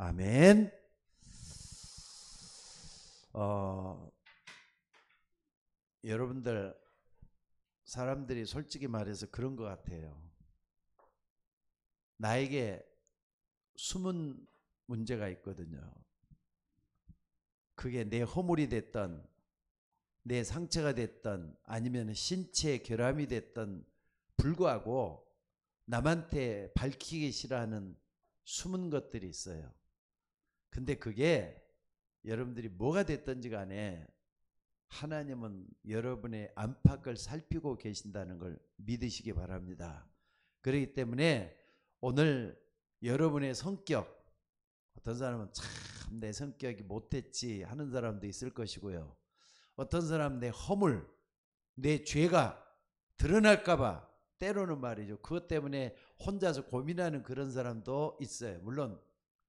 아멘. 여러분들, 사람들이 솔직히 말해서 그런 것 같아요. 나에게 숨은 문제가 있거든요. 그게 내 허물이 됐던, 내 상처가 됐던, 아니면 신체 결함이 됐던 불구하고 남한테 밝히기 싫어하는 숨은 것들이 있어요. 근데 그게 여러분들이 뭐가 됐든지 간에 하나님은 여러분의 안팎을 살피고 계신다는 걸 믿으시기 바랍니다. 그렇기 때문에 오늘 여러분의 성격, 어떤 사람은 참 내 성격이 못했지 하는 사람도 있을 것이고요. 어떤 사람은 내 허물, 내 죄가 드러날까봐 때로는 말이죠. 그것 때문에 혼자서 고민하는 그런 사람도 있어요. 물론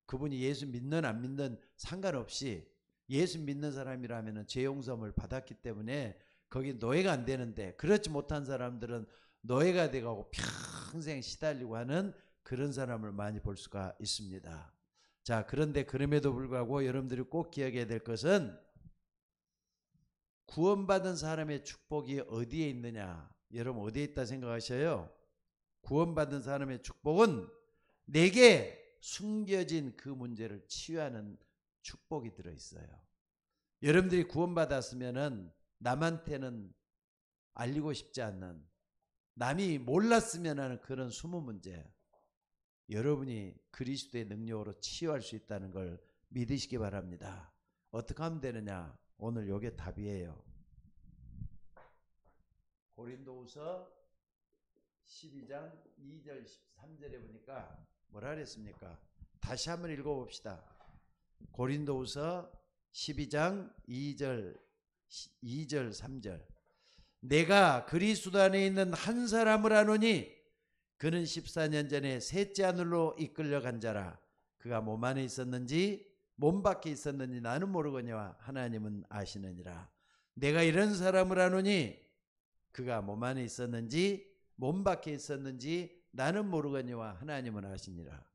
그분이 예수 믿는 안 믿는 상관없이 예수 믿는 사람이라면 죄 용서함을 받았기 때문에 거기 노예가 안 되는데, 그렇지 못한 사람들은 노예가 돼가고 평생 시달리고 하는 그런 사람을 많이 볼 수가 있습니다. 자, 그런데 그럼에도 불구하고 여러분들이 꼭 기억해야 될 것은 구원받은 사람의 축복이 어디에 있느냐? 여러분 어디에 있다 생각하셔요? 구원받은 사람의 축복은 내게 숨겨진 그 문제를 치유하는 축복이 들어있어요. 여러분들이 구원받았으면 남한테는 알리고 싶지 않는, 남이 몰랐으면 하는 그런 숨은 문제, 여러분이 그리스도의 능력으로 치유할 수 있다는 걸 믿으시기 바랍니다. 어떻게 하면 되느냐? 오늘 요게 답이에요. 고린도후서 12장 2절 13절에 보니까 뭐라 그랬습니까? 다시 한번 읽어봅시다. 고린도후서 12장 2절 3절. 내가 그리스도 안에 있는 한 사람을 아노니 그는 14년 전에 셋째 하늘로 이끌려간 자라. 그가 몸 안에 있었는지 몸 밖에 있었는지 나는 모르거니와 하나님은 아시느니라. 내가 이런 사람을 아노니 그가 몸 안에 있었는지 몸 밖에 있었는지 나는 모르거니와 하나님은 아시니라.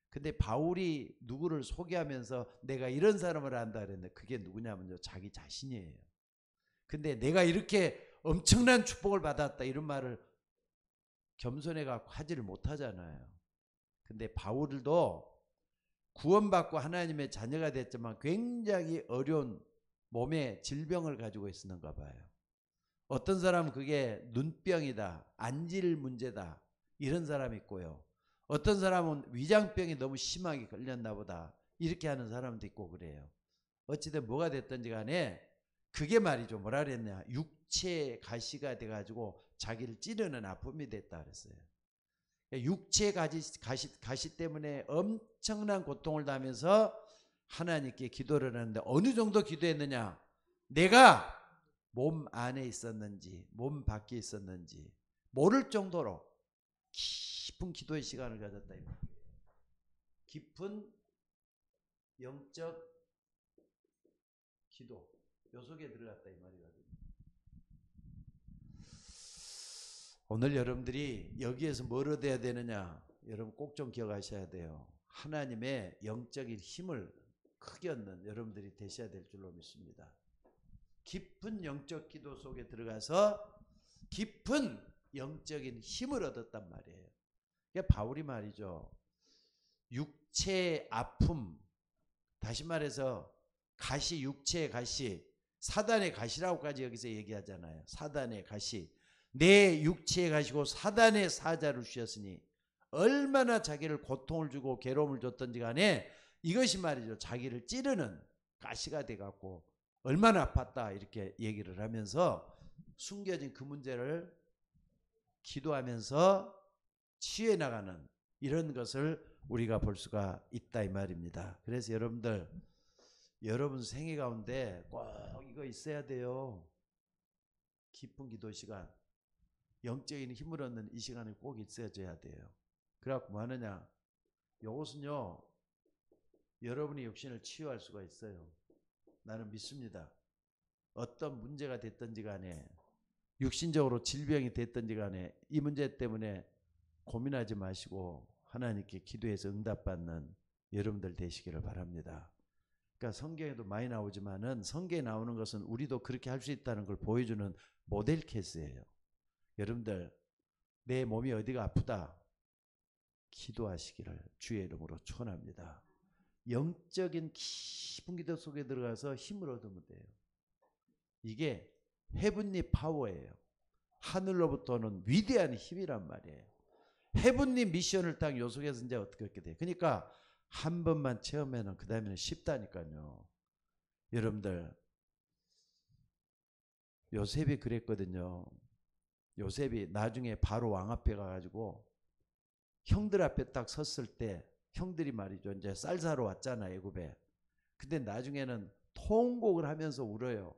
근데 바울이 누구를 소개하면서 내가 이런 사람을 안다 그랬는데 그게 누구냐면요, 자기 자신이에요. 근데 내가 이렇게 엄청난 축복을 받았다 이런 말을 겸손해가 하지를 못하잖아요. 근데 바울도 구원받고 하나님의 자녀가 됐지만 굉장히 어려운 몸의 질병을 가지고 있었는가 봐요. 어떤 사람은 그게 눈병이다, 안질 문제다 이런 사람이 있고요. 어떤 사람은 위장병이 너무 심하게 걸렸나 보다 이렇게 하는 사람도 있고 그래요. 어찌든 뭐가 됐든지 간에 그게 말이죠, 뭐라 그랬냐, 육체 가시가 돼가지고 자기를 찌르는 아픔이 됐다 그랬어요. 육체 가시 때문에 엄청난 고통을 당하면서 하나님께 기도를 하는데 어느 정도 기도했느냐, 내가 몸 안에 있었는지 몸 밖에 있었는지 모를 정도로 깊은 기도의 시간을 가졌다. 깊은 영적 기도, 요 속에 들어갔다 이 말이거든요. 오늘 여러분들이 여기에서 뭘 얻어야 되느냐, 여러분 꼭 좀 기억하셔야 돼요. 하나님의 영적인 힘을 크게 얻는 여러분들이 되셔야 될 줄로 믿습니다. 깊은 영적 기도 속에 들어가서 깊은 영적인 힘을 얻었단 말이에요. 그게 바울이 말이죠, 육체의 아픔, 다시 말해서 가시, 육체의 가시, 사단의 가시라고까지 여기서 얘기하잖아요. 사단의 가시, 내 육체의 가시고 사단의 사자를 주셨으니 얼마나 자기를 고통을 주고 괴로움을 줬던지 간에 이것이 말이죠, 자기를 찌르는 가시가 돼갖고 얼마나 아팠다 이렇게 얘기를 하면서 숨겨진 그 문제를 기도하면서 치유해 나가는 이런 것을 우리가 볼 수가 있다 이 말입니다. 그래서 여러분들, 여러분 생애 가운데 꼭 이거 있어야 돼요. 깊은 기도 시간, 영적인 힘을 얻는 이 시간이 꼭 있어줘야 돼요. 그래갖고 뭐 하느냐, 이것은요 여러분의 육신을 치유할 수가 있어요. 나는 믿습니다. 어떤 문제가 됐든지 간에, 육신적으로 질병이 됐든지 간에 이 문제 때문에 고민하지 마시고 하나님께 기도해서 응답받는 여러분들 되시기를 바랍니다. 그러니까 성경에도 많이 나오지만은 성경에 나오는 것은 우리도 그렇게 할 수 있다는 걸 보여주는 모델 케이스예요. 여러분들 내 몸이 어디가 아프다 기도하시기를 주의 이름으로 축원합니다. 영적인 깊은 기도 속에 들어가서 힘을 얻으면 돼요. 이게 헤븐리 파워예요. 하늘로부터는 위대한 힘이란 말이에요. 헤븐리 미션을 딱 요 속에서 이제 어떻게 돼요. 그러니까 한 번만 체험하면 그 다음에는 쉽다니까요. 여러분들 요셉이 그랬거든요. 요셉이 나중에 바로 왕 앞에 가가지고 형들 앞에 딱 섰을 때 형들이 말이죠. 이제 쌀 사러 왔잖아 애굽에. 근데 나중에는 통곡을 하면서 울어요.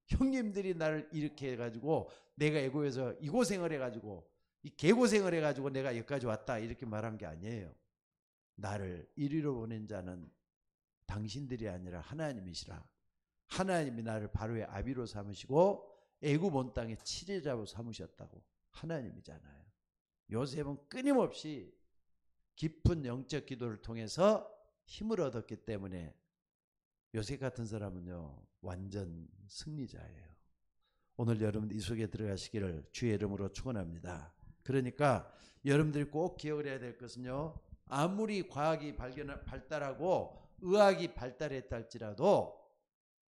형님들이 나를 이렇게 해가지고 내가 애굽에서 이 고생을 해가지고 이 개고생을 해가지고 내가 여기까지 왔다 이렇게 말한 게 아니에요. 나를 이리로 보낸 자는 당신들이 아니라 하나님이시라. 하나님이 나를 바로의 아비로 삼으시고 애굽 온 땅의 치제자로 삼으셨다고. 하나님이잖아요. 요셉은 끊임없이 깊은 영적 기도를 통해서 힘을 얻었기 때문에 요셉 같은 사람은요 완전 승리자예요. 오늘 여러분들 이 속에 들어가시기를 주의 이름으로 축원합니다. 그러니까 여러분들이 꼭 기억을 해야 될 것은요, 아무리 과학이 발달하고 의학이 발달했다 할지라도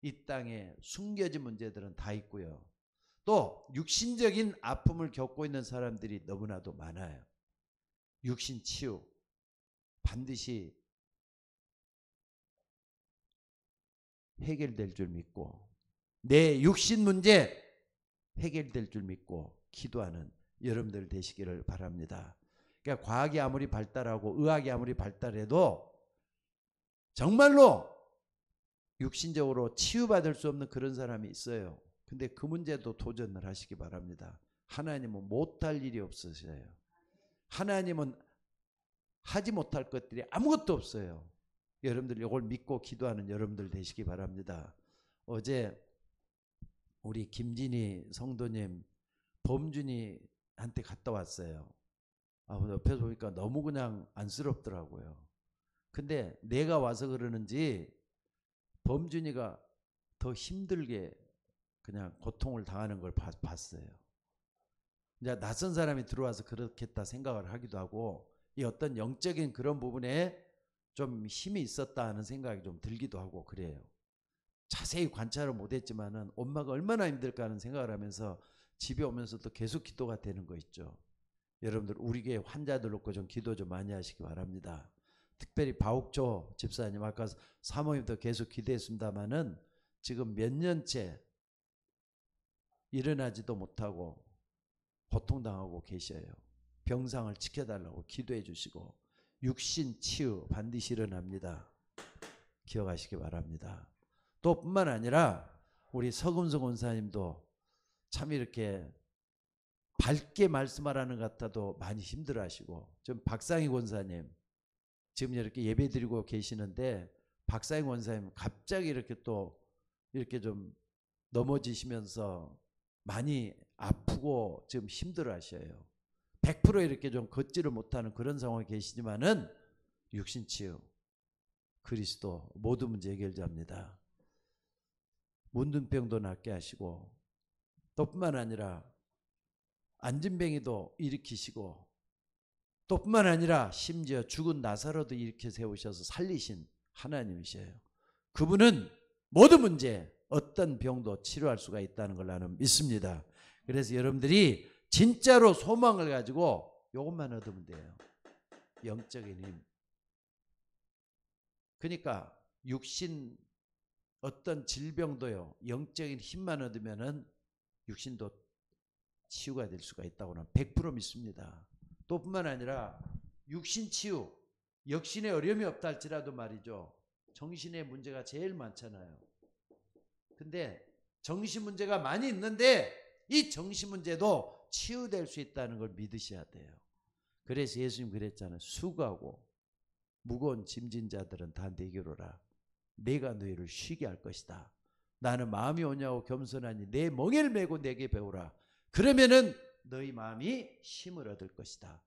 이 땅에 숨겨진 문제들은 다 있고요. 또 육신적인 아픔을 겪고 있는 사람들이 너무나도 많아요. 육신 치유 반드시 해결될 줄 믿고 내 육신 문제 해결될 줄 믿고 기도하는 여러분들 되시기를 바랍니다. 그러니까 과학이 아무리 발달하고 의학이 아무리 발달해도 정말로 육신적으로 치유받을 수 없는 그런 사람이 있어요. 근데 그 문제도 도전을 하시기 바랍니다. 하나님은 못할 일이 없으셔요. 하나님은 하지 못할 것들이 아무것도 없어요. 여러분들 이걸 믿고 기도하는 여러분들 되시기 바랍니다. 어제 우리 김진희 성도님 범준이한테 갔다 왔어요. 옆에서 보니까 너무 그냥 안쓰럽더라고요. 근데 내가 와서 그러는지 범준이가 더 힘들게 그냥 고통을 당하는 걸 봤어요. 이제 낯선 사람이 들어와서 그렇겠다 생각을 하기도 하고 이 어떤 영적인 그런 부분에 좀 힘이 있었다 하는 생각이 좀 들기도 하고 그래요. 자세히 관찰을 못했지만은 엄마가 얼마나 힘들까 하는 생각을 하면서 집에 오면서도 계속 기도가 되는 거 있죠. 여러분들 우리 교회 환자들 놓고 좀 기도 좀 많이 하시기 바랍니다. 특별히 바욱조 집사님 아까 사모님도 계속 기도했습니다마는 지금 몇 년째 일어나지도 못하고 고통당하고 계셔요. 병상을 지켜달라고 기도해 주시고 육신 치유 반드시 일어납니다. 기억하시기 바랍니다. 또 뿐만 아니라 우리 서금석 원사님도 참 이렇게 밝게 말씀하라는 것 같아도 많이 힘들어하시고 좀 박상희 원사님 지금 이렇게 예배 드리고 계시는데 박상희 원사님 갑자기 이렇게 또 이렇게 좀 넘어지시면서 많이 아프고 지금 힘들어하셔요. 100% 이렇게 좀 걷지를 못하는 그런 상황에 계시지만은 육신치유 그리스도 모든 문제 해결자입니다. 문둥병도 낫게 하시고 또 뿐만 아니라 안진뱅이도 일으키시고 또 뿐만 아니라 심지어 죽은 나사로도 일으켜 세우셔서 살리신 하나님이셔요. 그분은 모든 문제 어떤 병도 치료할 수가 있다는 걸 나는 믿습니다. 그래서 여러분들이 진짜로 소망을 가지고 이것만 얻으면 돼요. 영적인 힘. 그러니까 육신 어떤 질병도요. 영적인 힘만 얻으면은 육신도 치유가 될 수가 있다고는 100% 믿습니다. 또 뿐만 아니라 육신 치유, 역신의 어려움이 없다 할지라도 말이죠. 정신의 문제가 제일 많잖아요. 근데 정신 문제가 많이 있는데 이 정신 문제도 치유될 수 있다는 걸 믿으셔야 돼요. 그래서 예수님 그랬잖아요. 수고하고 무거운 짐진 자들은 다 내게로 오라. 내가 너희를 쉬게 할 것이다. 나는 마음이 오냐고 겸손하니 내 멍에를 메고 내게 배우라. 그러면은 너희 마음이 쉼을 얻을 것이다.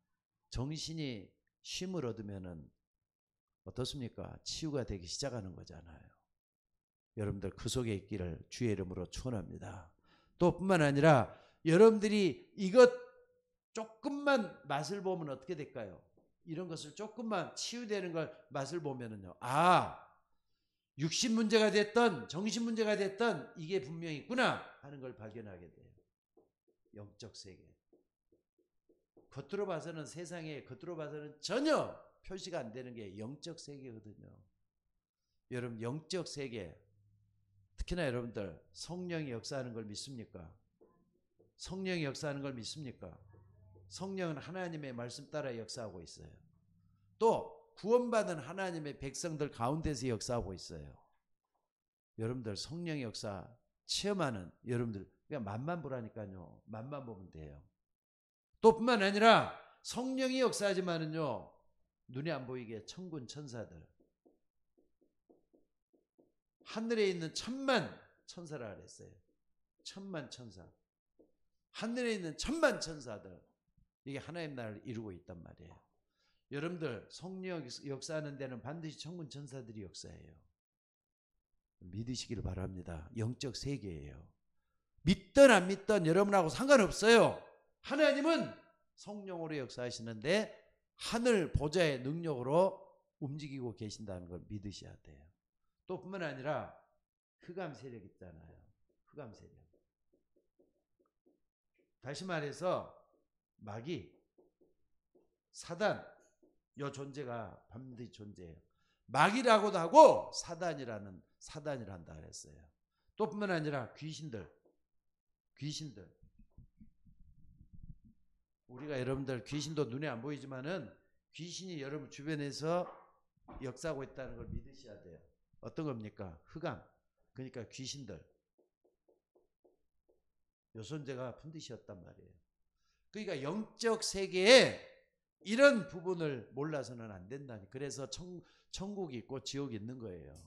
정신이 쉼을 얻으면은 어떻습니까? 치유가 되기 시작하는 거잖아요. 여러분들 그 속에 있기를 주의 이름으로 축원합니다. 또 뿐만 아니라 여러분들이 이것 조금만 맛을 보면 어떻게 될까요? 이런 것을 조금만 치유되는 걸 맛을 보면은요. 아, 육신 문제가 됐던 정신 문제가 됐던 이게 분명히 있구나 하는 걸 발견하게 돼요. 영적 세계. 겉으로 봐서는 세상에 겉으로 봐서는 전혀 표시가 안 되는 게 영적 세계거든요. 여러분 영적 세계 특히나 여러분들 성령이 역사하는 걸 믿습니까? 성령이 역사하는 걸 믿습니까? 성령은 하나님의 말씀 따라 역사하고 있어요. 또 구원받은 하나님의 백성들 가운데서 역사하고 있어요. 여러분들 성령의 역사 체험하는 여러분들 그냥 맛만 보라니까요. 맛만 보면 돼요. 또 뿐만 아니라 성령이 역사하지만은요. 눈에 안 보이게 천군 천사들 하늘에 있는 천만 천사라 그랬어요. 천만 천사. 하늘에 있는 천만 천사들 이게 하나님 나라를 이루고 있단 말이에요. 여러분들 성령 역사하는 데는 반드시 천군 천사들이 역사해요. 믿으시기를 바랍니다. 영적 세계예요. 믿든 안 믿든 여러분하고 상관없어요. 하나님은 성령으로 역사하시는데 하늘 보좌의 능력으로 움직이고 계신다는 걸 믿으셔야 돼요. 또 뿐만 아니라 흑암 세력 있잖아요. 흑암 세력. 다시 말해서 마귀, 사단 이 존재가 반드시 존재해요. 마귀라고도 하고 사단이란다 그랬어요. 또 뿐만 아니라 귀신들. 우리가 여러분들 귀신도 눈에 안 보이지만은 귀신이 여러분 주변에서 역사하고 있다는 걸 믿으셔야 돼요. 어떤 겁니까? 흑암. 그러니까 귀신들. 요손제가 푼듯이었단 말이에요. 그러니까 영적 세계에 이런 부분을 몰라서는 안 된다니. 그래서 천국이 있고 지옥이 있는 거예요.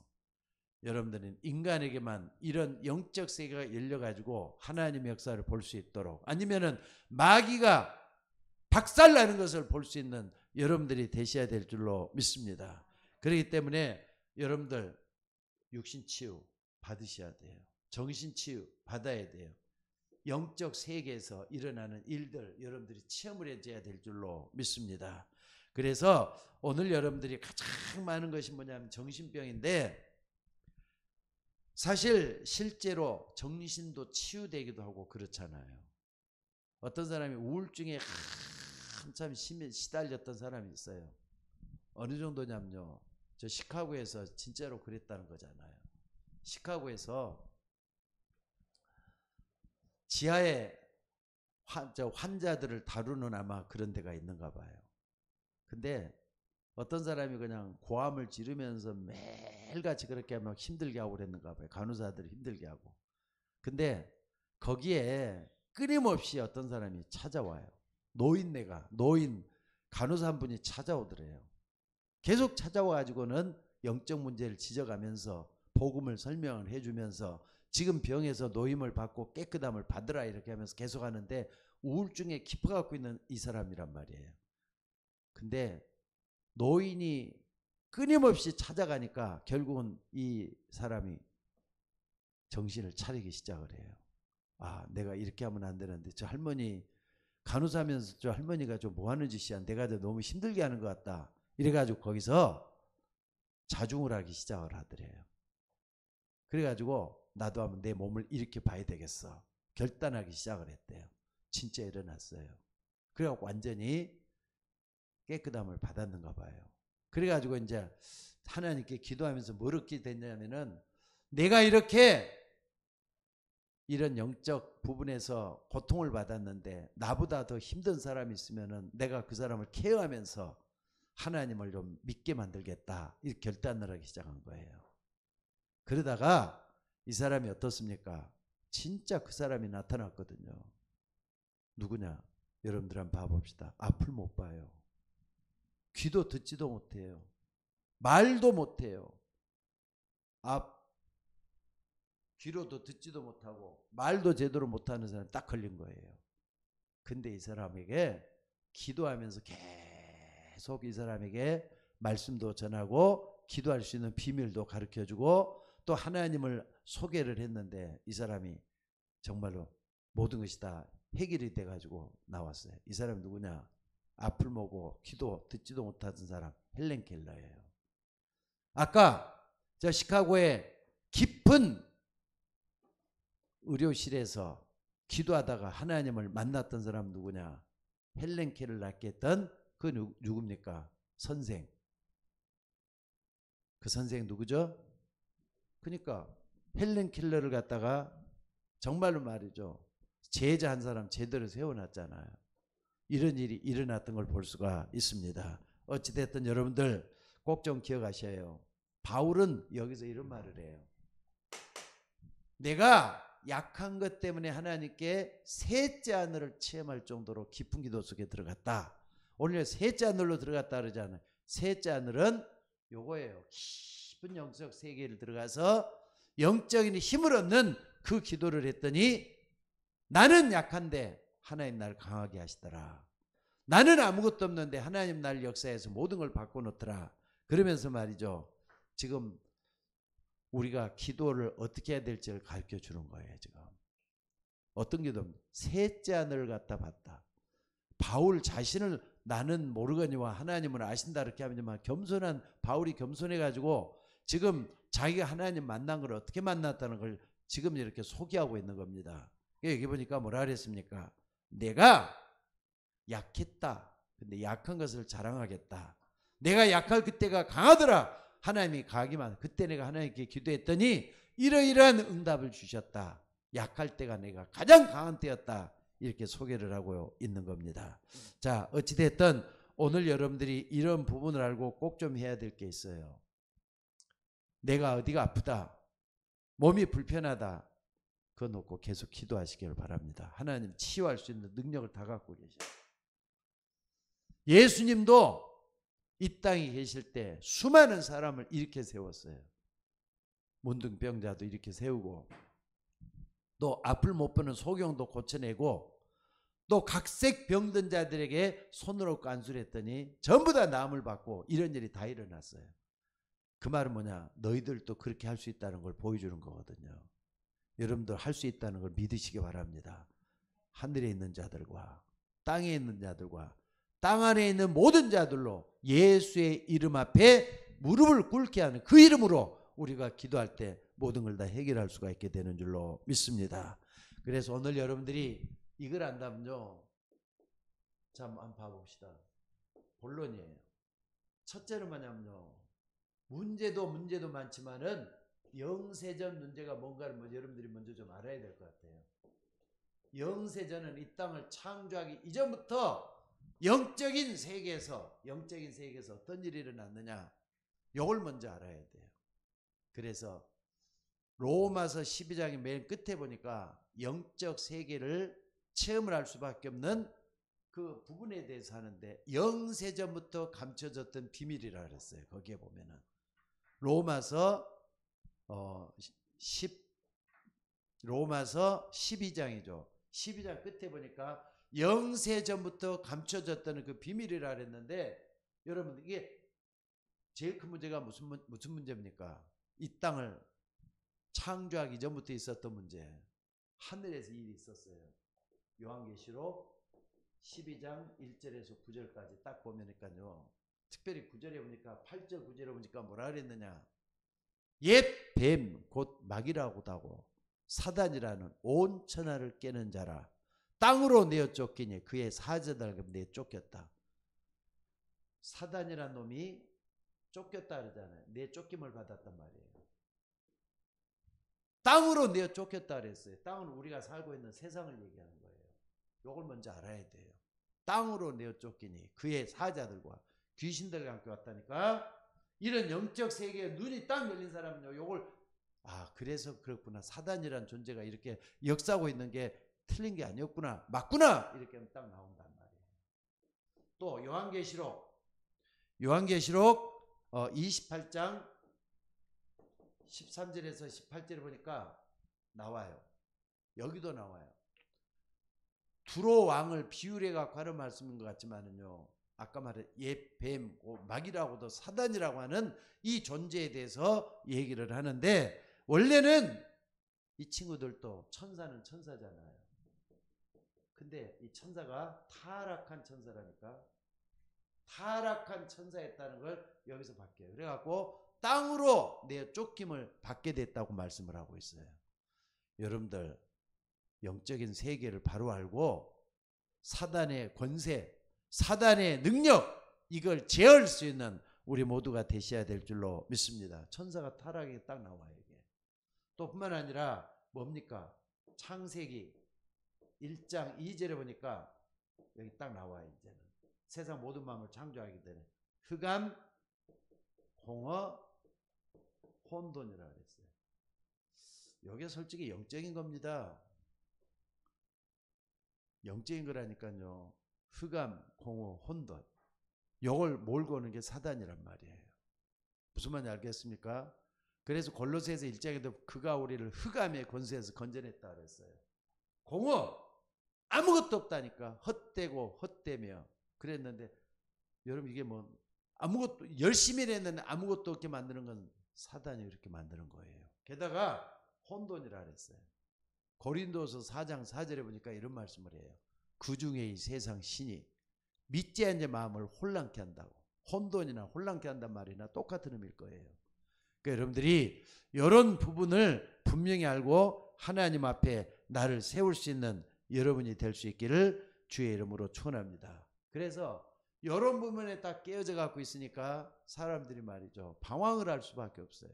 여러분들은 인간에게만 이런 영적 세계가 열려가지고 하나님의 역사를 볼 수 있도록 아니면은 마귀가 박살나는 것을 볼 수 있는 여러분들이 되셔야 될 줄로 믿습니다. 그렇기 때문에 여러분들 육신 치유 받으셔야 돼요. 정신 치유 받아야 돼요. 영적 세계에서 일어나는 일들 여러분들이 체험을 해줘야 될 줄로 믿습니다. 그래서 오늘 여러분들이 가장 많은 것이 뭐냐면 정신병인데 사실 실제로 정신도 치유되기도 하고 그렇잖아요. 어떤 사람이 우울증에 한참 시달렸던 사람이 있어요. 어느 정도냐면요. 저 시카고에서 진짜로 그랬다는 거잖아요. 시카고에서 지하에 환자들을 다루는 아마 그런 데가 있는가 봐요. 근데 어떤 사람이 그냥 고함을 지르면서 매일같이 그렇게 막 힘들게 하고 그랬는가 봐요. 간호사들이 힘들게 하고. 근데 거기에 끊임없이 어떤 사람이 찾아와요. 노인 간호사 한 분이 찾아오더래요. 계속 찾아와가지고는 영적 문제를 지적하면서 복음을 설명을 해주면서 지금 병에서 노임을 받고 깨끗함을 받으라 이렇게 하면서 계속 하는데 우울증에 깊어갖고 있는 이 사람이란 말이에요. 근데 노인이 끊임없이 찾아가니까 결국은 이 사람이 정신을 차리기 시작을 해요. 아, 내가 이렇게 하면 안 되는데 저 할머니 간호사면서 저 할머니가 좀 뭐하는 짓이야. 내가 너무 힘들게 하는 것 같다. 이래가지고 거기서 자중을 하기 시작을 하더래요. 그래가지고 나도 한번 내 몸을 이렇게 봐야 되겠어. 결단하기 시작을 했대요. 진짜 일어났어요. 그래갖고 완전히 깨끗함을 받았는가 봐요. 그래가지고 이제 하나님께 기도하면서 뭐 얻게 됐냐면은 내가 이렇게 이런 영적 부분에서 고통을 받았는데 나보다 더 힘든 사람이 있으면은 내가 그 사람을 케어하면서 하나님을 좀 믿게 만들겠다. 이렇게 결단을 하기 시작한 거예요. 그러다가 이 사람이 어떻습니까? 진짜 그 사람이 나타났거든요. 누구냐? 여러분들 한번 봐봅시다. 앞을 못 봐요. 귀도 듣지도 못해요. 말도 못해요. 귀로도 듣지도 못하고 말도 제대로 못하는 사람 딱 걸린 거예요. 근데 이 사람에게 기도하면서 계속 이 사람에게 말씀도 전하고 기도할 수 있는 비밀도 가르쳐주고 또 하나님을 소개를 했는데 이 사람이 정말로 모든 것이 다 해결이 돼가지고 나왔어요. 이 사람이 누구냐? 앞을 보고 기도 듣지도 못하던 사람 헬렌 켈러예요. 아까 저 시카고의 깊은 의료실에서 기도하다가 하나님을 만났던 사람 누구냐? 헬렌 켈러를 낳게 했던 그 누굽니까? 선생. 그 선생 누구죠? 그러니까 헬렌 켈러를 갖다가 정말로 말이죠. 제자 한 사람 제대로 세워놨잖아요. 이런 일이 일어났던 걸 볼 수가 있습니다. 어찌됐든 여러분들 꼭 좀 기억하셔요. 바울은 여기서 이런 말을 해요. 내가 약한 것 때문에 하나님께 셋째 하늘을 체험할 정도로 깊은 기도 속에 들어갔다. 오늘 셋째 하늘로 들어갔다 그러잖아요. 셋째 하늘은 요거예요. 깊은 영적 세계를 들어가서 영적인 힘을 얻는 그 기도를 했더니 나는 약한데 하나님 나를 강하게 하시더라. 나는 아무것도 없는데 하나님 나를 역사해서 모든 걸 바꿔놓더라. 그러면서 말이죠. 지금 우리가 기도를 어떻게 해야 될지를 가르쳐 주는 거예요. 지금 어떤 기도? 셋째 하늘을 갖다 봤다. 바울 자신을 나는 모르거니와 하나님을 아신다 이렇게 하면 겸손한 바울이 겸손해가지고 지금 자기가 하나님 만난 걸 어떻게 만났다는 걸 지금 이렇게 소개하고 있는 겁니다. 여기 보니까 뭐라 그랬습니까? 내가 약했다. 근데 약한 것을 자랑하겠다. 내가 약할 그때가 강하더라. 하나님이 강하기만. 그때 내가 하나님께 기도했더니 이러이러한 응답을 주셨다. 약할 때가 내가 가장 강한 때였다. 이렇게 소개를 하고 있는 겁니다. 자, 어찌됐든 오늘 여러분들이 이런 부분을 알고 꼭 좀 해야 될 게 있어요. 내가 어디가 아프다. 몸이 불편하다. 그거 놓고 계속 기도하시길 바랍니다. 하나님 치유할 수 있는 능력을 다 갖고 계셔요. 예수님도 이 땅에 계실 때 수많은 사람을 이렇게 세웠어요. 문둥병자도 이렇게 세우고 또 앞을 못 보는 소경도 고쳐내고 또 각색 병든 자들에게 손으로 간수했더니 전부 다 나음을 받고 이런 일이 다 일어났어요. 그 말은 뭐냐? 너희들도 그렇게 할 수 있다는 걸 보여주는 거거든요. 여러분들 할 수 있다는 걸 믿으시기 바랍니다. 하늘에 있는 자들과 땅에 있는 자들과 땅 안에 있는 모든 자들로 예수의 이름 앞에 무릎을 꿇게 하는 그 이름으로 우리가 기도할 때 모든 걸 다 해결할 수가 있게 되는 줄로 믿습니다. 그래서 오늘 여러분들이 이걸 안다면요. 자, 한번 봐봅시다. 본론이에요. 첫째는 뭐냐면요. 문제도 많지만은 영세전 문제가 뭔가를 여러분들이 먼저 좀 알아야 될 것 같아요. 영세전은 이 땅을 창조하기 이전부터 영적인 세계에서 어떤 일이 일어났느냐, 이걸 먼저 알아야 돼요. 그래서 로마서 12장의 맨 끝에 보니까 영적 세계를 체험을 할 수밖에 없는 그 부분에 대해서 하는데 영세전부터 감춰졌던 비밀이라 그랬어요. 거기에 보면은 로마서 12장이죠. 12장 끝에 보니까 영세전부터 감춰졌다는 그 비밀이라 그랬는데 여러분 이게 제일 큰 문제가 무슨 문제입니까? 이 땅을 창조하기 전부터 있었던 문제. 하늘에서 일이 있었어요. 요한계시록 12장 1절에서 9절까지 딱 보면요. 특별히 9절에 보니까 8절 9절에 보니까 뭐라 그랬느냐. 옛 뱀 곧 마귀라고도 하고 사단이라는 온 천하를 깨는 자라 땅으로 내어 쫓기니 그의 사자들과 내어 쫓겼다. 사단이라는 놈이 쫓겼다 그러잖아요. 내 쫓김을 받았단 말이에요. 땅으로 내어 쫓겼다 그랬어요. 땅은 우리가 살고 있는 세상을 얘기하는 거예요. 이걸 먼저 알아야 돼요. 땅으로 내어 쫓기니 그의 사자들과 귀신들과 함께 왔다니까. 이런 영적 세계에 눈이 딱 열린 사람은요. 요걸 그래서 그렇구나. 사단이란 존재가 이렇게 역사하고 있는 게 틀린 게 아니었구나. 맞구나. 이렇게 하면 딱 나온단 말이에요. 또 요한계시록 28장 13절에서 18절에 보니까 나와요. 여기도 나와요. 두로 왕을 비유해 갖고 하는 말씀인 것 같지만은요. 아까 말한 옛뱀, 마귀라고도 사단이라고 하는 이 존재에 대해서 얘기를 하는데, 원래는 이 친구들도 천사는 천사잖아요. 근데 이 천사가 타락한 천사라니까. 타락한 천사였다는 걸 여기서 바뀌어요. 그래갖고 땅으로 내 쫓김을 받게 됐다고 말씀을 하고 있어요. 여러분들 영적인 세계를 바로 알고 사단의 권세, 사단의 능력, 이걸 제어할 수 있는 우리 모두가 되셔야 될 줄로 믿습니다. 천사가 타락이 딱 나와요. 이게 또 뿐만 아니라 뭡니까? 창세기 1장 2절에 보니까 여기 딱 나와요. 이제는 세상 모든 마음을 창조하기 전에 흑암, 공허, 혼돈이라 그랬어요. 이게 솔직히 영적인 겁니다. 영적인 거라니까요. 흑암, 공허, 혼돈. 이걸 몰고 오는 게 사단이란 말이에요. 무슨 말인지 알겠습니까? 그래서 골로새서 1장에도 그가 우리를 흑암의 권세에서 건져냈다 그랬어요. 공허, 아무것도 없다니까. 헛되고 헛되며 그랬는데, 여러분 이게 뭐 아무것도 열심히 했는데 아무것도 없게 만드는 건 사단이 이렇게 만드는 거예요. 게다가 혼돈이라 그랬어요. 고린도서 4장 4절에 보니까 이런 말씀을 해요. 그 중에 이 세상 신이 믿지 않는 마음을 혼란케 한다고. 혼돈이나 혼란케 한단 말이나 똑같은 의미일 거예요. 그러니까 여러분들이 이런 부분을 분명히 알고 하나님 앞에 나를 세울 수 있는 여러분이 될 수 있기를 주의 이름으로 축원합니다. 그래서 이런 부분에 딱 깨어져 갖고 있으니까 사람들이 말이죠, 방황을 할 수밖에 없어요.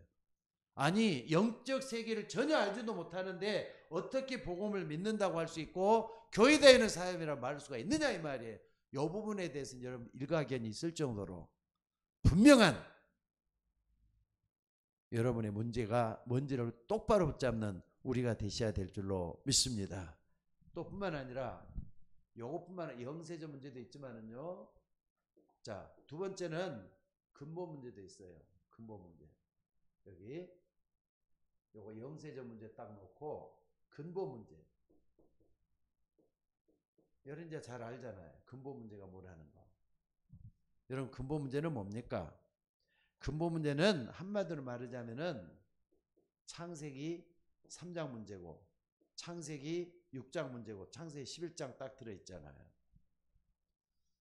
아니 영적 세계를 전혀 알지도 못하는데 어떻게 복음을 믿는다고 할 수 있고 교회 다니는 사람이라고 말할 수가 있느냐 이 말이에요. 이 부분에 대해서는 여러분 일가견이 있을 정도로 분명한 여러분의 문제가 뭔지를 똑바로 붙잡는 우리가 되셔야 될 줄로 믿습니다. 또 뿐만 아니라 요것뿐만 아니라 영세적 문제도 있지만은요. 자, 두 번째는 근본 문제도 있어요. 근본 문제. 여기 요거 영세적 문제 딱 놓고 근본 문제. 여러분 이제 잘 알잖아요. 근본 문제가 뭐라는 거. 여러분 근본 문제는 뭡니까? 근본 문제는 한마디로 말하자면은 창세기 3장 문제고 창세기 6장 문제고 창세기 11장 딱 들어있잖아요.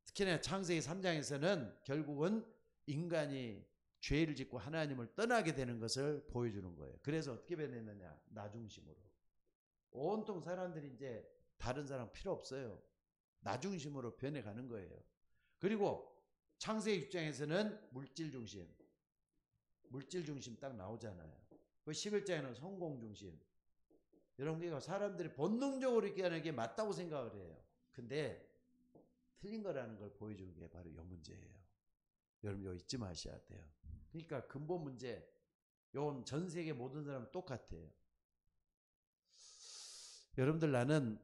특히나 창세기 3장에서는 결국은 인간이 죄를 짓고 하나님을 떠나게 되는 것을 보여주는 거예요. 그래서 어떻게 변했느냐? 나 중심으로. 온통 사람들이 이제 다른 사람 필요 없어요. 나 중심으로 변해가는 거예요. 그리고 창세기 6장에서는 물질 중심. 물질 중심 딱 나오잖아요. 그 11장에는 성공 중심. 여러분, 사람들이 본능적으로 이렇게 하는 게 맞다고 생각을 해요. 근데 틀린 거라는 걸 보여주는 게 바로 이 문제예요. 여러분 이거 잊지 마셔야 돼요. 그러니까 근본 문제, 이건 전 세계 모든 사람은 똑같아요. 여러분들 나는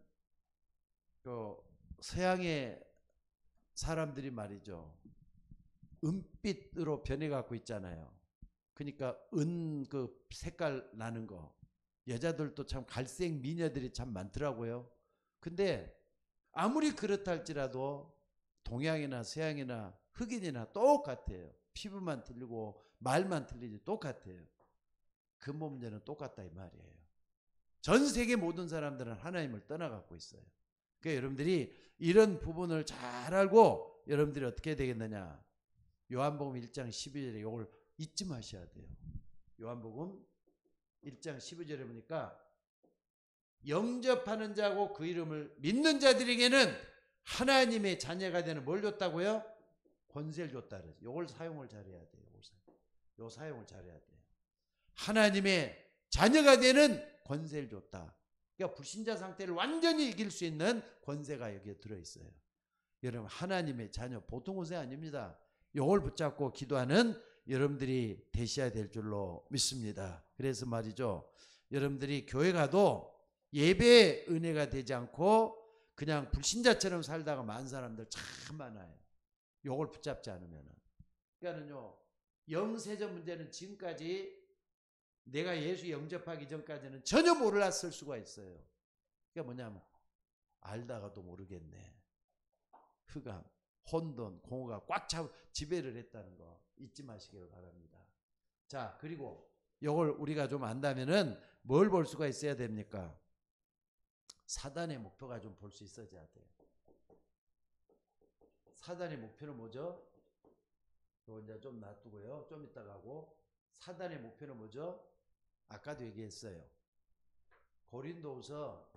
서양의 사람들이 말이죠. 은빛으로 변해갖고 있잖아요. 그러니까 그 색깔 나는 거. 여자들도 참 갈색 미녀들이 참 많더라고요. 근데 아무리 그렇다 할지라도 동양이나 서양이나 흑인이나 똑같아요. 피부만 틀리고 말만 틀리지 똑같아요. 근본 문제는 똑같다 이 말이에요. 전 세계 모든 사람들은 하나님을 떠나갖고 있어요. 그러니까 여러분들이 이런 부분을 잘 알고 여러분들이 어떻게 되겠느냐. 요한복음 1장 12절에 이걸 잊지 마셔야 돼요. 요한복음 1장 12절에 보니까 영접하는 자고 그 이름을 믿는 자들에게는 하나님의 자녀가 되는 뭘 줬다고요? 권세를 줬다 그래요. 이걸 사용을 잘해야 돼요. 요 사용을 잘해야 돼요. 하나님의 자녀가 되는 권세를 줬다. 그러니까 불신자 상태를 완전히 이길 수 있는 권세가 여기에 들어있어요. 여러분 하나님의 자녀 보통 권세 아닙니다. 이걸 붙잡고 기도하는 여러분들이 되셔야 될 줄로 믿습니다. 그래서 말이죠. 여러분들이 교회 가도 예배의 은혜가 되지 않고 그냥 불신자처럼 살다가 많은 사람들 참 많아요. 이걸 붙잡지 않으면. 그러니까는요. 영세적 문제는 지금까지 내가 예수 영접하기 전까지는 전혀 몰랐을 수가 있어요. 그게 뭐냐면 알다가도 모르겠네. 흑암. 혼돈, 공허가 꽉 차 지배를 했다는 거 잊지 마시길 바랍니다. 자, 그리고 이걸 우리가 좀 안다면은 뭘 볼 수가 있어야 됩니까? 사단의 목표가 좀 볼 수 있어야 돼요. 사단의 목표는 뭐죠? 또 이제 좀 놔두고요. 좀 이따가 하고. 사단의 목표는 뭐죠? 아까도 얘기했어요. 고린도후서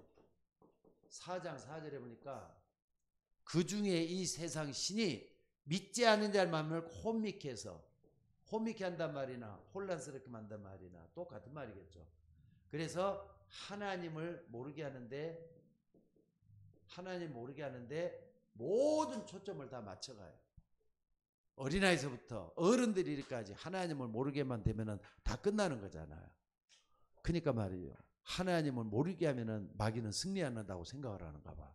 4장 4절에 보니까 그 중에 이 세상 신이 믿지 않는 자를 만나면 혼미케 해서, 혼미케 한단 말이나 혼란스럽게 만단 말이나 똑같은 말이겠죠. 그래서 하나님을 모르게 하는데 모든 초점을 다 맞춰가요. 어린아이서부터 어른들이 이렇게까지 하나님을 모르게만 되면은 다 끝나는 거잖아요. 그러니까 말이에요. 하나님을 모르게 하면은 마귀는 승리 안 한다고 생각을 하는가 봐.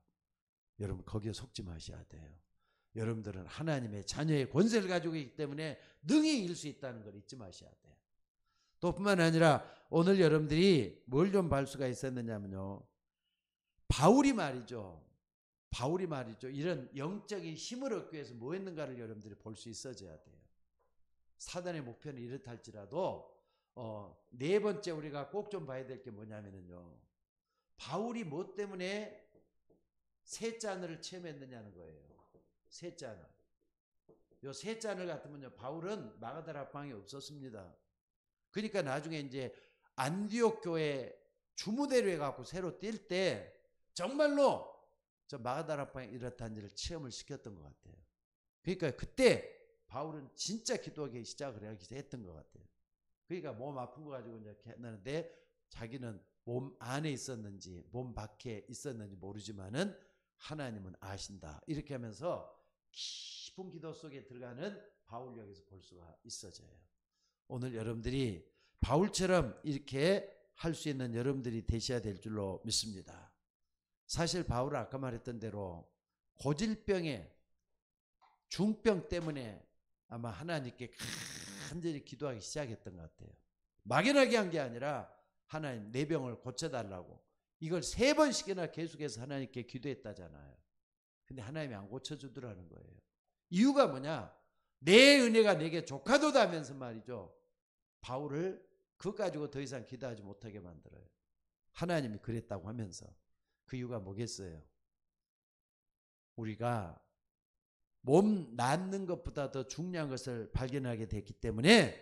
여러분 거기에 속지 마셔야 돼요. 여러분들은 하나님의 자녀의 권세를 가지고 있기 때문에 능히 이길 수 있다는 걸 잊지 마셔야 돼요. 또 뿐만 아니라 오늘 여러분들이 뭘 좀 볼 수가 있었느냐면요. 바울이 말이죠. 이런 영적인 힘을 얻기 위해서 뭐 했는가를 여러분들이 볼 수 있어져야 돼요. 사단의 목표는 이렇다 할지라도 네 번째 우리가 꼭 좀 봐야 될 게 뭐냐면요. 바울이 뭐 때문에 세 잔을 체험했느냐는 거예요. 세 잔을. 요 세 잔을 같으면요. 바울은 마가다라 방이 없었습니다. 그러니까 나중에 이제 안디옥 교회 주무대로 해갖고 새로 뛸 때 정말로 저 마가다라방에 이렇다는 일을 체험을 시켰던 것 같아요. 그러니까 그때 바울은 진짜 기도하기 시작을 했던 것 같아요. 그러니까 몸 아픈 거 가지고 이제 했는데 자기는 몸 안에 있었는지 몸 밖에 있었는지 모르지만은 하나님은 아신다. 이렇게 하면서 깊은 기도 속에 들어가는 바울 여기서 볼 수가 있어져요. 오늘 여러분들이 바울처럼 이렇게 할 수 있는 여러분들이 되셔야 될 줄로 믿습니다. 사실 바울은 아까 말했던 대로 고질병에 중병 때문에 아마 하나님께 간절히 기도하기 시작했던 것 같아요. 막연하게 한 게 아니라 하나님 내 병을 고쳐달라고 이걸 3번씩이나 계속해서 하나님께 기도했다잖아요. 근데 하나님이 안 고쳐주더라는 거예요. 이유가 뭐냐? 내 은혜가 내게 족하도다 하면서 말이죠. 바울을 그것 가지고 더 이상 기도하지 못하게 만들어요. 하나님이 그랬다고 하면서. 그 이유가 뭐겠어요? 우리가 몸 낫는 것보다 더 중요한 것을 발견하게 됐기 때문에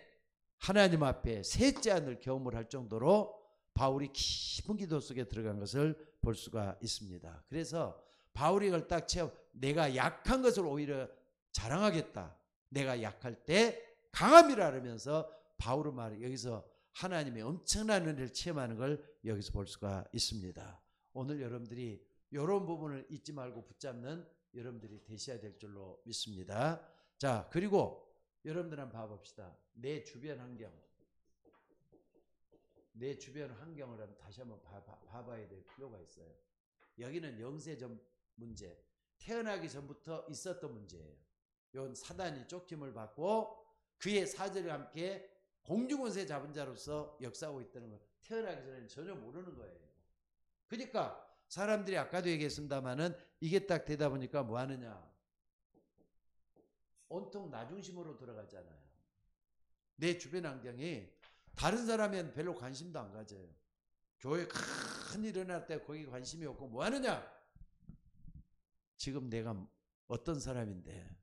하나님 앞에 셋째 안을 경험을 할 정도로 바울이 깊은 기도 속에 들어간 것을 볼 수가 있습니다. 그래서 바울이 이걸 딱 채워 내가 약한 것을 오히려 자랑하겠다. 내가 약할 때 강함이라 하면서 바울은 말이 여기서 하나님의 엄청난 은혜를 체험하는 걸 여기서 볼 수가 있습니다. 오늘 여러분들이 이런 부분을 잊지 말고 붙잡는 여러분들이 되셔야 될 줄로 믿습니다. 자, 그리고 여러분들 한번 봐봅시다. 내 주변 환경을 다시 한번 봐봐야 될 필요가 있어요. 여기는 영세전 문제, 태어나기 전부터 있었던 문제예요. 이건 사단이 쫓김을 받고 그의 사절과 함께 공중권세 잡은 자로서 역사하고 있다는 걸 태어나기 전에는 전혀 모르는 거예요. 그러니까 사람들이 아까도 얘기했습니다마는 이게 딱 되다 보니까 뭐 하느냐? 온통 나 중심으로 돌아가잖아요. 내 주변 환경이 다른 사람은 별로 관심도 안 가져요. 교회 큰 일 일어날 때 거기 관심이 없고 뭐 하느냐? 지금 내가 어떤 사람인데.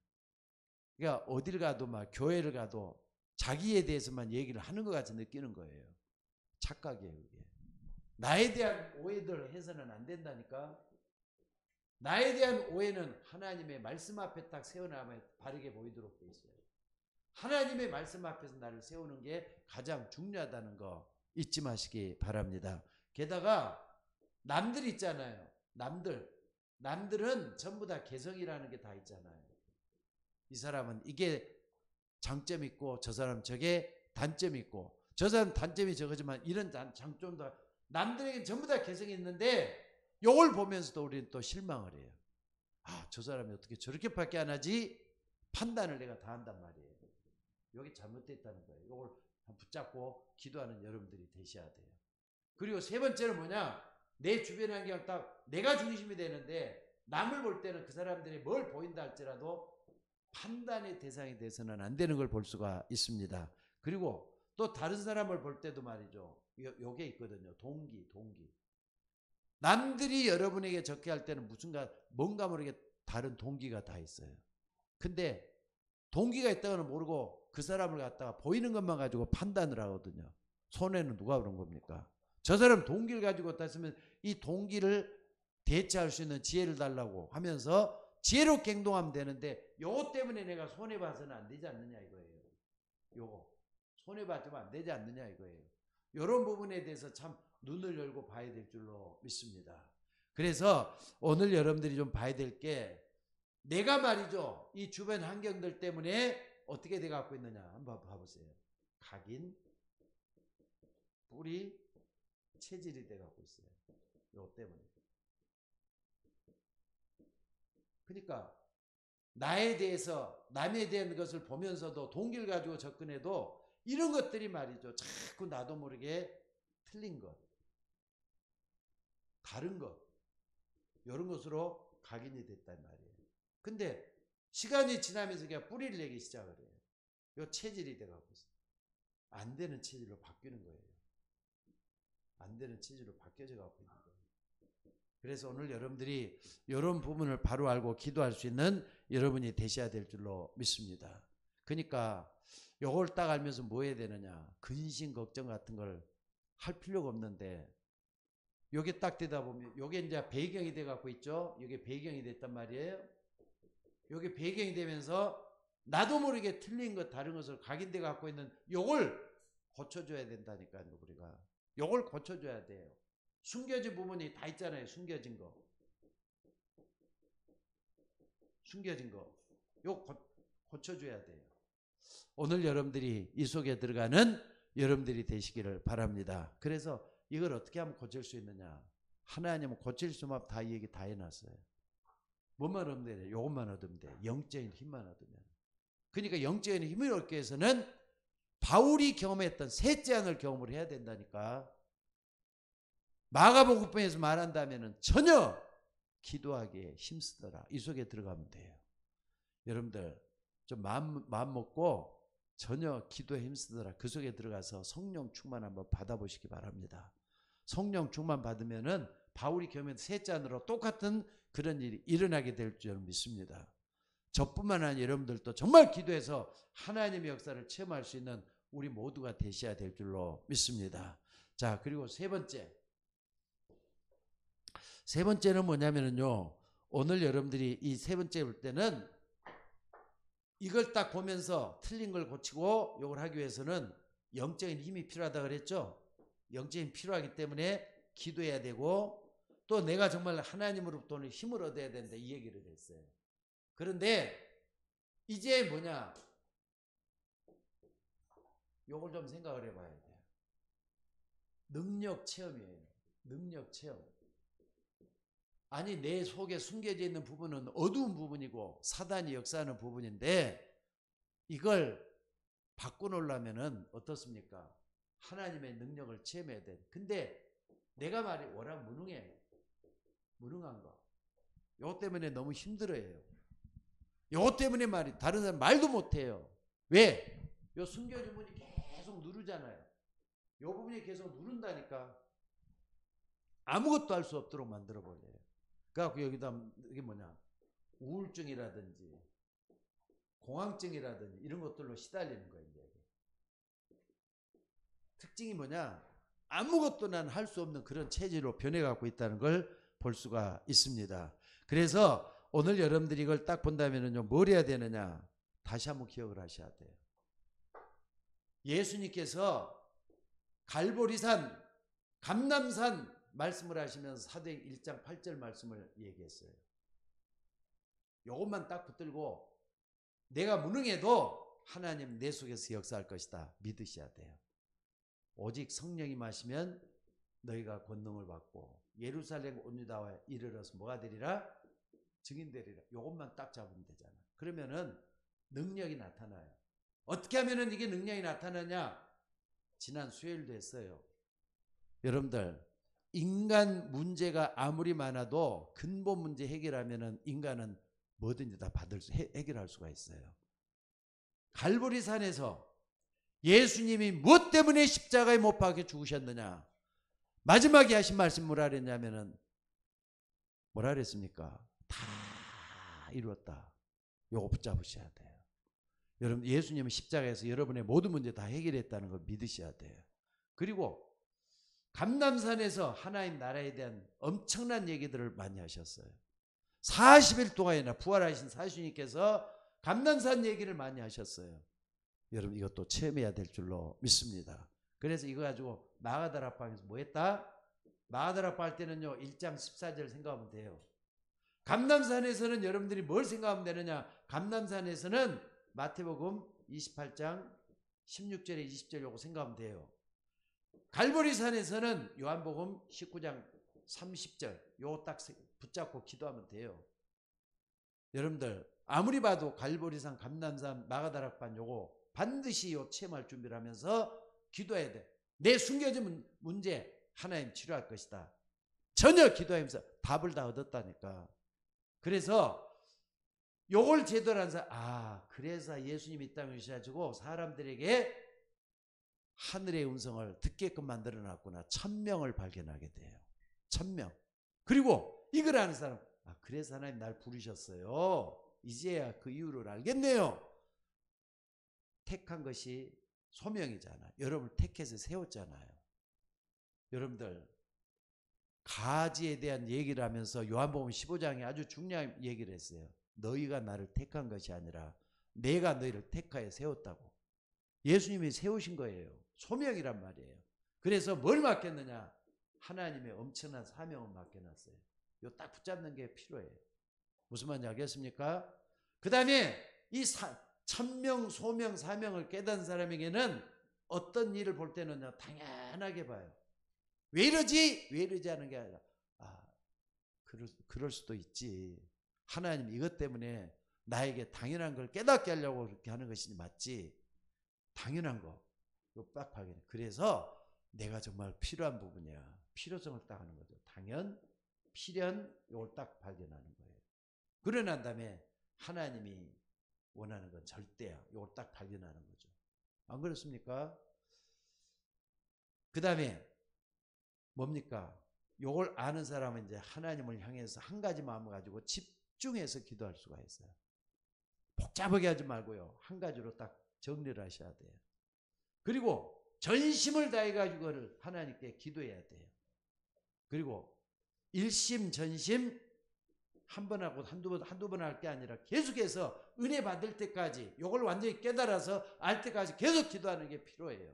그러니까 어딜 가도 막 교회를 가도 자기에 대해서만 얘기를 하는 것 같이 느끼는 거예요. 착각이에요, 그게. 나에 대한 오해들 해서는 안 된다니까. 나에 대한 오해는 하나님의 말씀 앞에 딱 세워나면 바르게 보이도록 돼 있어요. 하나님의 말씀 앞에서 나를 세우는 게 가장 중요하다는 거 잊지 마시기 바랍니다. 게다가 남들 있잖아요. 남들은 전부 다 개성이라는 게 다 있잖아요. 이 사람은 이게 장점이 있고 저 사람 저게 단점이 있고 저 사람 단점이 저거지만 이런 장점도 남들에게 전부 다 개성이 있는데 이걸 보면서도 우리는 또 실망을 해요. 아, 저 사람이 어떻게 저렇게밖에 안 하지? 판단을 내가 다 한단 말이에요. 여기 잘못됐다는 거예요. 이걸 붙잡고 기도하는 여러분들이 되셔야 돼요. 그리고 세 번째는 뭐냐? 내 주변 환경 딱 내가 중심이 되는데 남을 볼 때는 그 사람들이 뭘 보인다 할지라도 판단의 대상이 돼서는 안 되는 걸 볼 수가 있습니다. 그리고 또 다른 사람을 볼 때도 말이죠. 요게 있거든요. 동기. 남들이 여러분에게 적게 할 때는 뭔가 모르게 다른 동기가 다 있어요. 근데 동기가 있다고는 모르고 그 사람을 갖다가 보이는 것만 가지고 판단을 하거든요. 손해는 누가 그런 겁니까? 저 사람 동기를 가지고 땄으면 이 동기를 대체할 수 있는 지혜를 달라고 하면서 지혜롭게 행동하면 되는데 요거 때문에 내가 손해봐서는 안 되지 않느냐 이거예요. 요거 손해받으면 안 되지 않느냐 이거예요. 이런 부분에 대해서 참 눈을 열고 봐야 될 줄로 믿습니다. 그래서 오늘 여러분들이 좀 봐야 될 게 내가 말이죠. 이 주변 환경들 때문에 어떻게 돼 갖고 있느냐 한번 봐보세요. 각인, 뿌리, 체질이 돼 갖고 있어요. 요 때문에. 그러니까 나에 대해서 남에 대한 것을 보면서도 동기를 가지고 접근해도 이런 것들이 말이죠. 자꾸 나도 모르게 틀린 것, 다른 것 이런 것으로 각인이 됐단 말이에요. 근데 시간이 지나면서 그냥 뿌리를 내기 시작을 해요. 요 체질이 돼가고 있어요. 안 되는 체질로 바뀌는 거예요. 안 되는 체질로 바뀌어져 가고 있는 거예요. 그래서 오늘 여러분들이 이런 부분을 바로 알고 기도할 수 있는 여러분이 되셔야 될 줄로 믿습니다. 그러니까 요걸 딱 알면서 뭐 해야 되느냐. 근심 걱정 같은 걸 할 필요가 없는데 요게 딱 되다 보면 요게 이제 배경이 돼 갖고 있죠. 요게 배경이 됐단 말이에요. 요게 배경이 되면서 나도 모르게 틀린 것 다른 것을 각인돼 갖고 있는 요걸 고쳐줘야 된다니까요. 우리가 요걸 고쳐줘야 돼요. 숨겨진 부분이 다 있잖아요. 숨겨진 거 요 고쳐줘야 돼요. 오늘 여러분들이 이 속에 들어가는 여러분들이 되시기를 바랍니다. 그래서 이걸 어떻게 하면 고칠 수 있느냐. 하나님은 고칠 수만 다 얘기 다 해놨어요. 뭐만 얻으면 돼? 요것만 얻으면 돼. 영적인 힘만 얻으면. 그러니까 영적인 힘을 얻기 위해서는 바울이 경험했던 셋째 안을 경험을 해야 된다니까. 마가복음에서 말한다면 전혀 기도하기에 힘쓰더라. 이 속에 들어가면 돼요. 여러분들 좀 마음 먹고 전혀 기도에 힘쓰더라. 그 속에 들어가서 성령 충만 한번 받아보시기 바랍니다. 성령 충만 받으면은 바울이 경험한 셋째 안으로 똑같은 그런 일이 일어나게 될 줄 믿습니다. 저뿐만 아니라 여러분들도 정말 기도해서 하나님의 역사를 체험할 수 있는 우리 모두가 되셔야 될 줄로 믿습니다. 자, 그리고 세 번째는 뭐냐면요. 오늘 여러분들이 이 세 번째 볼 때는 이걸 딱 보면서 틀린 걸 고치고 이걸 하기 위해서는 영적인 힘이 필요하다 그랬죠. 영적인 힘이 필요하기 때문에 기도해야 되고 또 내가 정말 하나님으로부터 힘을 얻어야 된다 이 얘기를 했어요. 그런데 이제 뭐냐 요걸 좀 생각을 해봐야 돼요. 능력 체험이에요. 능력 체험. 아니 내 속에 숨겨져 있는 부분은 어두운 부분이고 사단이 역사하는 부분인데 이걸 바꿔놓으려면 어떻습니까? 하나님의 능력을 체험해야 돼. 근데 내가 말이 워낙 무능한 거. 요것 때문에 너무 힘들어해요. 요것 때문에 말이 다른 사람 말도 못해요. 왜? 요 숨겨진 부분이 계속 누르잖아요. 요 부분이 계속 누른다니까 아무것도 할 수 없도록 만들어버려요. 그래갖고 여기다 이게 뭐냐 우울증이라든지 공황증이라든지 이런 것들로 시달리는 거예요. 이제. 특징이 뭐냐 아무것도 난 할 수 없는 그런 체질로 변해가고 있다는 걸 볼 수가 있습니다. 그래서 오늘 여러분들이 이걸 딱 본다면요 뭘 해야 되느냐 다시 한번 기억을 하셔야 돼요. 예수님께서 갈보리산 감람산 말씀을 하시면서 사도행 1장 8절 말씀을 얘기했어요. 이것만 딱 붙들고 내가 무능해도 하나님 내 속에서 역사할 것이다 믿으셔야 돼요. 오직 성령이 마시면 너희가 권능을 받고 예루살렘 온 유다에 이르러서 뭐가 되리라? 증인 되리라. 이것만 딱 잡으면 되잖아. 그러면은 능력이 나타나요. 어떻게 하면은 이게 능력이 나타나냐? 지난 수요일도 했어요. 여러분들 인간 문제가 아무리 많아도 근본 문제 해결하면은 인간은 뭐든지 다 해결할 수가 있어요. 갈보리산에서 예수님이 무엇 때문에 십자가에 못 박혀 죽으셨느냐? 마지막에 하신 말씀 뭐라 그랬냐면은 뭐라 그랬습니까? 다 이루었다. 요거 붙잡으셔야 돼요. 여러분, 예수님은 십자가에서 여러분의 모든 문제 다 해결했다는 걸 믿으셔야 돼요. 그리고 감람산에서 하나님 나라에 대한 엄청난 얘기들을 많이 하셨어요. 40일 동안이나 부활하신 사주님께서 감람산 얘기를 많이 하셨어요. 여러분, 이것도 체험해야 될 줄로 믿습니다. 그래서 이거 가지고 마가다락방에서 뭐 했다? 마가다락방 할 때는요 1장 14절 생각하면 돼요. 감람산에서는 여러분들이 뭘 생각하면 되느냐? 감람산에서는 마태복음 28장 16절에 20절 요거 생각하면 돼요. 갈보리산에서는 요한복음 19장 30절 요거 딱 붙잡고 기도하면 돼요. 여러분들 아무리 봐도 갈보리산, 감람산, 마가다락반 요거 반드시 요 체험할 준비를 하면서 기도해야 돼. 내 숨겨진 문제 하나님 치료할 것이다. 전혀 기도하면서 답을 다 얻었다니까. 그래서 요걸 제대로 한 사람, 그래서 예수님이 이 땅에 오셔가지고 사람들에게 하늘의 음성을 듣게끔 만들어 놨구나. 1000명을 발견하게 돼요. 1000명. 그리고 이걸 아는 사람, 그래서 하나님 날 부르셨어요. 이제야 그 이유를 알겠네요. 택한 것이 소명이잖아요. 여러분을 택해서 세웠잖아요. 여러분들 가지에 대한 얘기를 하면서 요한복음 15장에 아주 중요한 얘기를 했어요. 너희가 나를 택한 것이 아니라 내가 너희를 택하여 세웠다고. 예수님이 세우신 거예요. 소명이란 말이에요. 그래서 뭘 맡겼느냐? 하나님의 엄청난 사명을 맡겨놨어요. 이거 딱 붙잡는 게 필요해요. 무슨 말인지 알겠습니까? 그 다음에 이 1000명 소명 사명을 깨닫는 사람에게는 어떤 일을 볼 때는 당연하게 봐요. 왜 이러지? 왜 이러지 하는 게 아니라 그럴 수도 있지. 하나님 이것 때문에 나에게 당연한 걸 깨닫게 하려고 그렇게 하는 것이 맞지. 당연한 거. 이거 딱 발견해. 그래서 내가 정말 필요한 부분이야. 필요성을 딱 하는 거죠. 당연, 필연, 이걸 딱 발견하는 거예요. 그러고 난 다음에 하나님이 원하는 건 절대야. 이걸 딱 발견하는 거죠. 안 그렇습니까? 그 다음에 뭡니까? 이걸 아는 사람은 이제 하나님을 향해서 한 가지 마음을 가지고 집중해서 기도할 수가 있어요. 복잡하게 하지 말고요. 한 가지로 딱 정리를 하셔야 돼요. 그리고 전심을 다해가지고 하나님께 기도해야 돼요. 그리고 일심 전심 한 번 하고 한두 번 할 게 아니라 계속해서 은혜 받을 때까지 이걸 완전히 깨달아서 알 때까지 계속 기도하는 게 필요해요.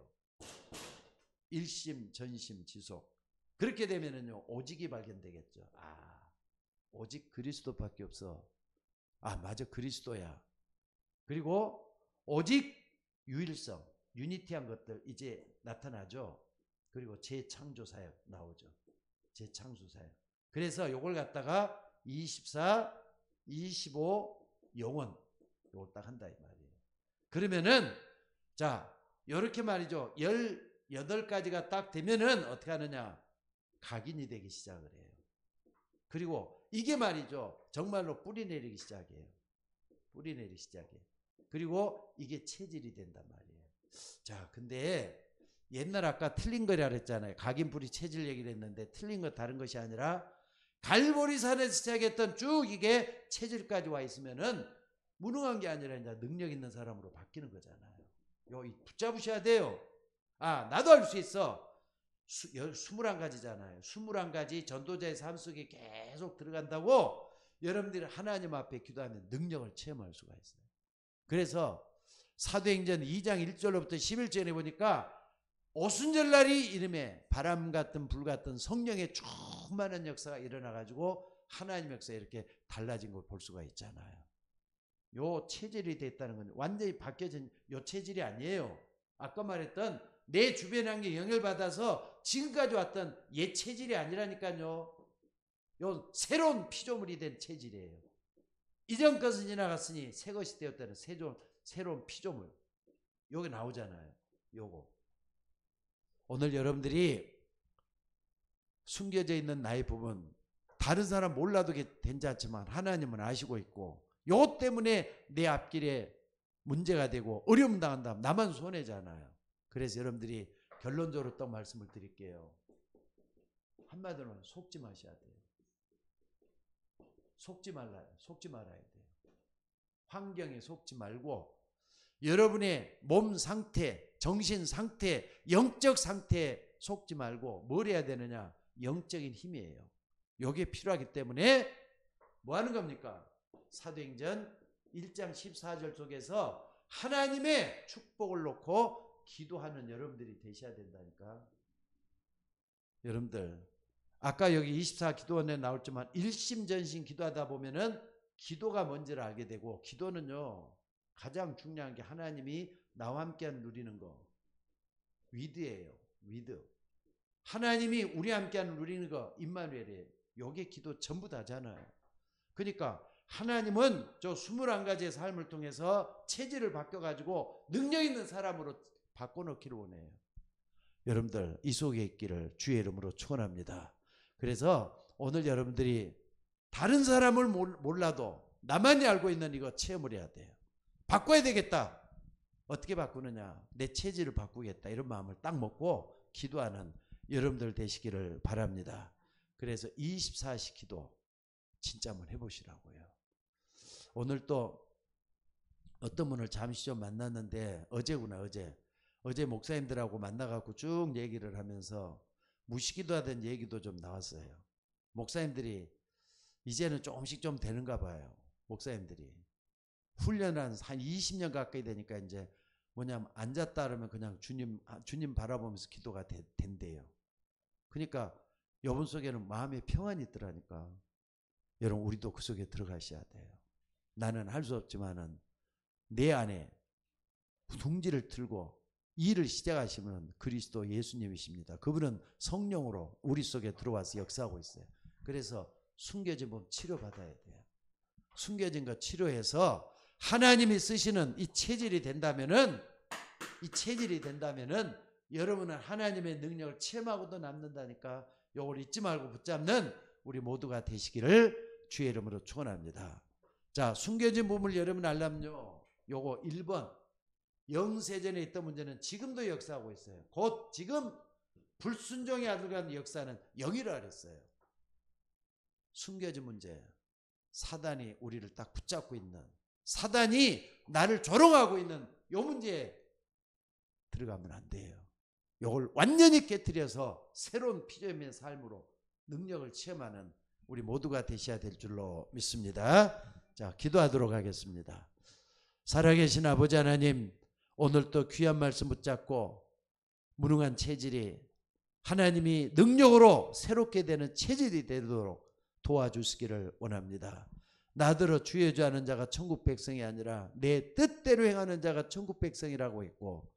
일심 전심 지속. 그렇게 되면은요 오직이 발견되겠죠. 오직 그리스도밖에 없어. 맞아, 그리스도야. 그리고 오직 유일성, 유니티한 것들 이제 나타나죠. 그리고 재창조 사역 나오죠. 재창조 사역. 그래서 요걸 갖다가 24, 25 영원 요걸 딱 한다 이 말이에요. 그러면은 자 요렇게 말이죠. 18가지가 딱 되면은 어떻게 하느냐? 각인이 되기 시작을 해요. 그리고 이게 말이죠. 정말로 뿌리 내리기 시작해요. 뿌리 내리기 시작해요. 그리고 이게 체질이 된단 말이에요. 자, 근데 옛날 아까 틀린 거라 그랬잖아요. 각인 뿌리 체질 얘기를 했는데 틀린 거 다른 것이 아니라 갈보리산에서 시작했던 쭉 이게 체질까지 와 있으면은 무능한 게 아니라 이제 능력 있는 사람으로 바뀌는 거잖아요. 요 붙잡으셔야 돼요. 나도 할 수 있어. 21가지잖아요. 21가지 전도자의 삶 속에 계속 들어간다고 여러분들이 하나님 앞에 기도하면 능력을 체험할 수가 있어요. 그래서 사도행전 2장 1절로부터 11절에 보니까 오순절날이 이름에 바람 같은 불 같은 성령의 충만한 역사가 일어나가지고 하나님 역사에 이렇게 달라진 걸 볼 수가 있잖아요. 요 체질이 됐다는 건 완전히 바뀌어진 요 체질이 아니에요. 아까 말했던 내 주변에 한 게 영향받아서 지금까지 왔던 옛 체질이 아니라니까요. 요 새로운 피조물이 된 체질이에요. 이전 것은 지나갔으니 새 것이 되었다는 새로운 피조물. 요게 나오잖아요. 요거. 오늘 여러분들이 숨겨져 있는 나의 부분 다른 사람 몰라도 괜찮지만 하나님은 아시고 있고 요 때문에 내 앞길에 문제가 되고 어려움 당한다면 나만 손해잖아요. 그래서 여러분들이 결론적으로 또 말씀을 드릴게요. 한마디로 속지 마셔야 돼요. 속지 말아야 돼요. 환경에 속지 말고 여러분의 몸 상태, 정신 상태, 영적 상태에 속지 말고 뭘 해야 되느냐? 영적인 힘이에요. 이게 필요하기 때문에 뭐 하는 겁니까? 사도행전 1장 14절 속에서 하나님의 축복을 놓고 기도하는 여러분들이 되셔야 된다니까. 여러분들 아까 여기 24 기도원에 나올지만 일심전심 기도하다 보면은 기도가 뭔지를 알게 되고, 기도는요 가장 중요한 게 하나님이 나와 함께 누리는 거, 위드예요. 위드. 하나님이 우리 함께 누리는 거 임마누엘이에요. 요게 기도 전부 다잖아요. 그러니까 하나님은 저 21가지의 삶을 통해서 체질을 바꿔가지고 능력 있는 사람으로 바꿔놓기를 원해요. 여러분들 이 속에 있기를 주의 이름으로 축원합니다. 그래서 오늘 여러분들이 다른 사람을 몰라도 나만이 알고 있는 이거 체험을 해야 돼요. 바꿔야 되겠다. 어떻게 바꾸느냐? 내 체질을 바꾸겠다. 이런 마음을 딱 먹고 기도하는 여러분들 되시기를 바랍니다. 그래서 24시 기도 진짜 한번 해보시라고요. 오늘 또 어떤 분을 잠시 좀 만났는데, 어제구나, 어제 목사님들하고 만나갖고 쭉 얘기를 하면서 무시기도 하던 얘기도 좀 나왔어요. 목사님들이 이제는 조금씩 좀 되는가 봐요. 목사님들이 훈련을 한 20년 가까이 되니까 이제 뭐냐면 앉았다 그러면 그냥 주님 바라보면서 기도가 된대요. 그러니까 여분 속에는 마음의 평안이 있더라니까. 여러분 우리도 그 속에 들어가셔야 돼요. 나는 할 수 없지만은 내 안에 둥지를 틀고 일을 시작하시면 그리스도 예수님이십니다. 그분은 성령으로 우리 속에 들어와서 역사하고 있어요. 그래서 숨겨진 몸 치료받아야 돼요. 숨겨진 거 치료해서 하나님이 쓰시는 이 체질이 된다면은 여러분은 하나님의 능력을 체험하고도 남는다니까. 요걸 잊지 말고 붙잡는 우리 모두가 되시기를 주의 이름으로 축원합니다. 자, 숨겨진 몸을 여러분 알려면요, 요거 1번 영세전에 있던 문제는 지금도 역사하고 있어요. 곧 지금 불순종의 아들과는 역사는 영이라 그랬어요. 숨겨진 문제, 사단이 우리를 딱 붙잡고 있는, 사단이 나를 조롱하고 있는 요 문제에 들어가면 안 돼요. 요걸 완전히 깨트려서 새로운 피조의 삶으로 능력을 체험하는 우리 모두가 되셔야 될 줄로 믿습니다. 자, 기도하도록 하겠습니다. 살아계신 아버지 하나님, 오늘 또 귀한 말씀 붙잡고 무능한 체질이 하나님이 능력으로 새롭게 되는 체질이 되도록 도와주시기를 원합니다. 나더러 주의 죄하는 자가 천국 백성이 아니라 내 뜻대로 행하는 자가 천국 백성이라고 했고,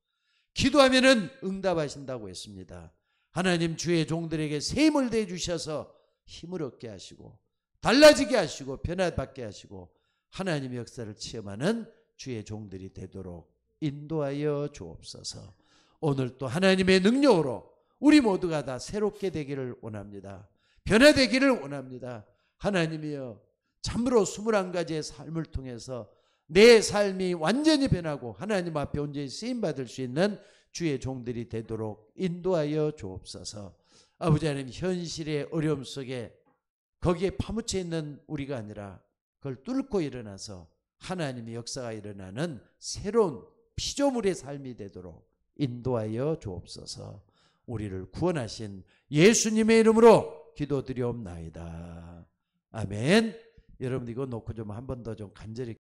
기도하면은 응답하신다고 했습니다. 하나님, 주의 종들에게 새 힘을 대 주셔서 힘을 얻게 하시고 달라지게 하시고 변화받게 하시고 하나님의 역사를 체험하는 주의 종들이 되도록 인도하여 주옵소서. 오늘 또 하나님의 능력으로 우리 모두가 다 새롭게 되기를 원합니다. 변화되기를 원합니다. 하나님이여, 참으로 21가지의 삶을 통해서 내 삶이 완전히 변하고 하나님 앞에 온전히 쓰임받을 수 있는 주의 종들이 되도록 인도하여 주옵소서. 아버지 하나님, 현실의 어려움 속에 거기에 파묻혀 있는 우리가 아니라 그걸 뚫고 일어나서 하나님의 역사가 일어나는 새로운 피조물의 삶이 되도록 인도하여 주옵소서. 우리를 구원하신 예수님의 이름으로 기도드리옵나이다. 아멘. 여러분 이거 놓고 좀 한 번 더 좀 간절히